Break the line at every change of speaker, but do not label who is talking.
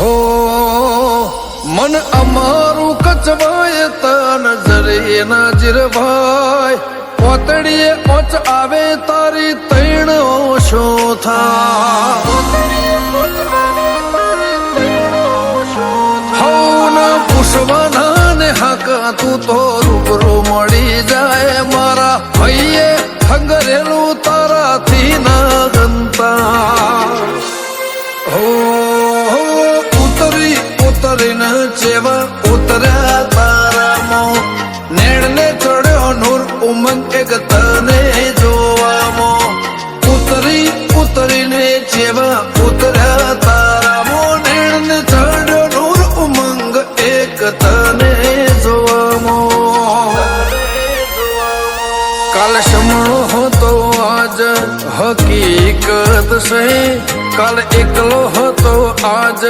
હો મન અમારું કચવાય તન જરે નાજીર ભાઈ પોતડીએ ઓચ આવે તારી તૈણ ઓછો થા પુષ્પના ને હાકા તું તો રૂબરૂ મળી જાય મારા ભાઈએ હંગરેલું તારાથી ના ગંતા હો ઉતરીને જેવા ઉતર્યા તારામાં નેણને ચડ્યો નૂર ઉમંગ એક તને જોવામાં ઉતરીને જેવા ઉતર્યા તારામાં નેણને ચડ્યો નૂર ઉમંગ એક તને જોવામાં કાલ સમણો હતો આજ હકીકત છે કાલ એકલો હતો આજ